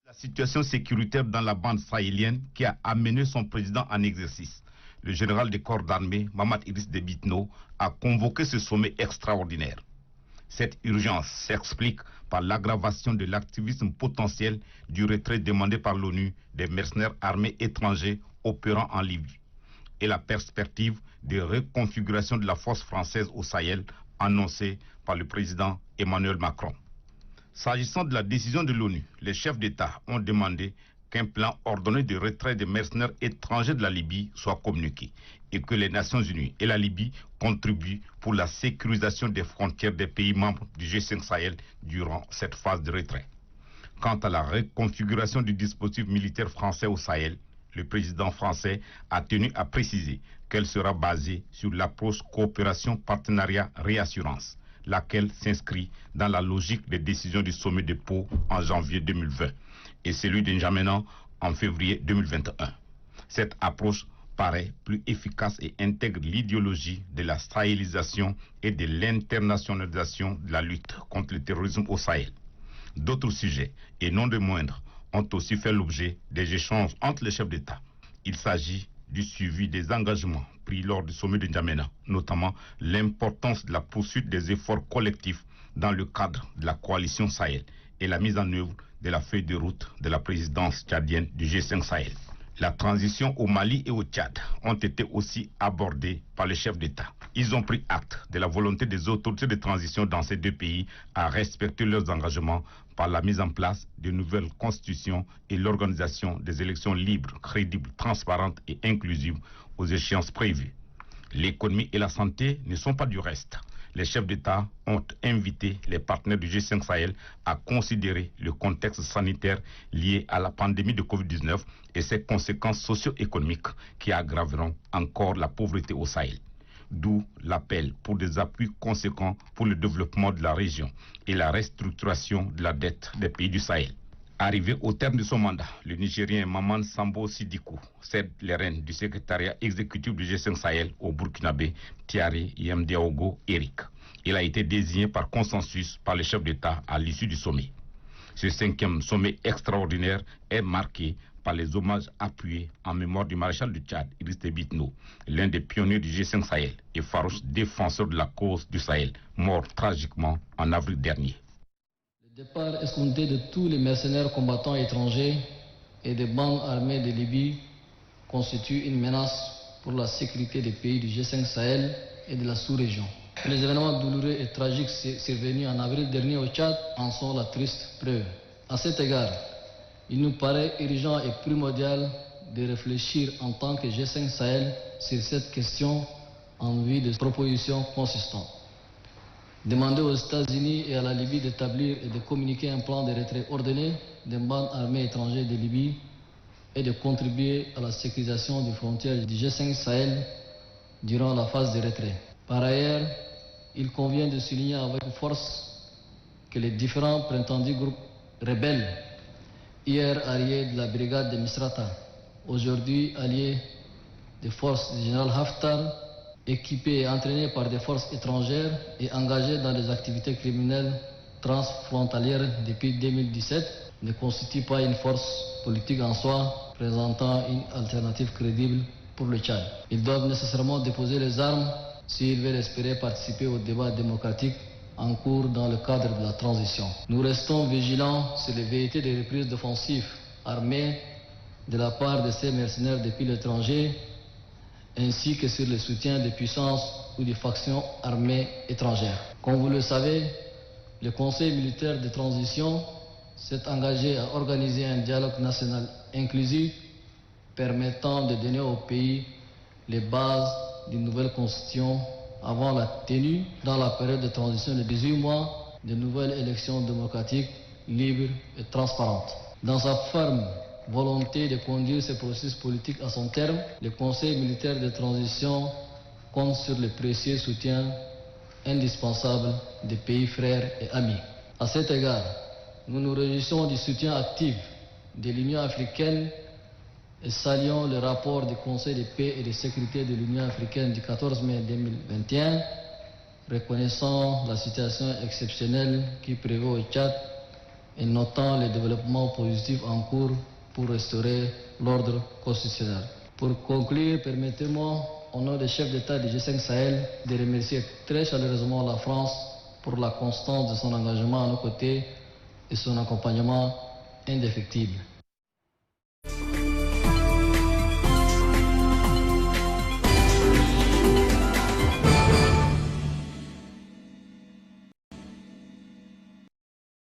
La situation sécuritaire dans la bande sahélienne qui a amené son président en exercice. Le général des corps d'armée, Mahamat Idriss Déby Itno, a convoqué ce sommet extraordinaire. Cette urgence s'explique par l'aggravation de l'activisme potentiel du retrait demandé par l'ONU des mercenaires armés étrangers opérant en Libye et la perspective de reconfiguration de la force française au Sahel annoncée par le président Emmanuel Macron. S'agissant de la décision de l'ONU, les chefs d'État ont demandé qu'un plan ordonné de retrait des mercenaires étrangers de la Libye soit communiqué et que les Nations Unies et la Libye contribuent pour la sécurisation des frontières des pays membres du G5 Sahel durant cette phase de retrait. Quant à la reconfiguration du dispositif militaire français au Sahel, le président français a tenu à préciser qu'elle sera basée sur l'approche coopération-partenariat-réassurance, laquelle s'inscrit dans la logique des décisions du sommet de Pau en janvier 2020 et celui de N'Djamena en février 2021. Cette approche paraît plus efficace et intègre l'idéologie de la sahélisation et de l'internationalisation de la lutte contre le terrorisme au Sahel. D'autres sujets, et non des moindres, ont aussi fait l'objet des échanges entre les chefs d'État. Il s'agit du suivi des engagements pris lors du sommet de N'Djamena, notamment l'importance de la poursuite des efforts collectifs dans le cadre de la coalition Sahel et la mise en œuvre de la feuille de route de la présidence tchadienne du G5 Sahel. La transition au Mali et au Tchad ont été aussi abordées par les chefs d'État. Ils ont pris acte de la volonté des autorités de transition dans ces deux pays à respecter leurs engagements par la mise en place de nouvelles constitutions et l'organisation des élections libres, crédibles, transparentes et inclusives aux échéances prévues. L'économie et la santé ne sont pas du reste. Les chefs d'État ont invité les partenaires du G5 Sahel à considérer le contexte sanitaire lié à la pandémie de Covid-19 et ses conséquences socio-économiques qui aggraveront encore la pauvreté au Sahel. D'où l'appel pour des appuis conséquents pour le développement de la région et la restructuration de la dette des pays du Sahel. Arrivé au terme de son mandat, le Nigérien Maman Sambo Sidikou cède les rênes du secrétariat exécutif du G5 Sahel au Burkinabé Thierry Yamdiaogo Eric. Il a été désigné par consensus par les chefs d'État à l'issue du sommet. Ce cinquième sommet extraordinaire est marqué par les hommages appuyés en mémoire du maréchal du Tchad, Idriss Déby Itno, l'un des pionniers du G5 Sahel et farouche défenseur de la cause du Sahel, mort tragiquement en avril dernier. Le départ escompté de tous les mercenaires combattants étrangers et des bandes armées de Libye constitue une menace pour la sécurité des pays du G5 Sahel et de la sous-région. Les événements douloureux et tragiques survenus en avril dernier au Tchad en sont la triste preuve. À cet égard, il nous paraît urgent et primordial de réfléchir en tant que G5 Sahel sur cette question en vue de propositions consistantes. Demander aux États-Unis et à la Libye d'établir et de communiquer un plan de retrait ordonné des bandes armées étrangères de Libye et de contribuer à la sécurisation des frontières du G5 Sahel durant la phase de retrait. Par ailleurs, il convient de souligner avec force que les différents prétendus groupes rebelles, hier alliés de la brigade de Misrata, aujourd'hui alliés des forces du général Haftar, équipés et entraînés par des forces étrangères et engagés dans des activités criminelles transfrontalières depuis 2017, ne constituent pas une force politique en soi présentant une alternative crédible pour le Tchad. Ils doivent nécessairement déposer les armes s'ils veulent espérer participer au débat démocratique en cours dans le cadre de la transition. Nous restons vigilants sur les velléités de reprise d'offensives armées de la part de ces mercenaires depuis l'étranger, ainsi que sur le soutien des puissances ou des factions armées étrangères. Comme vous le savez, le Conseil militaire de transition s'est engagé à organiser un dialogue national inclusif permettant de donner au pays les bases d'une nouvelle constitution avant la tenue, dans la période de transition de 18 mois, de nouvelles élections démocratiques, libres et transparentes. Dans sa ferme volonté de conduire ce processus politique à son terme, le Conseil militaire de transition compte sur le précieux soutien indispensable des pays frères et amis. À cet égard, nous nous réjouissons du soutien actif de l'Union africaine et saluons le rapport du Conseil de paix et de sécurité de l'Union africaine du 14 mai 2021, reconnaissant la situation exceptionnelle qui prévaut au Tchad et notant les développements positifs en cours pour restaurer l'ordre constitutionnel. Pour conclure, permettez-moi, au nom des chefs d'État du G5 Sahel, de remercier très chaleureusement la France pour la constance de son engagement à nos côtés et son accompagnement indéfectible.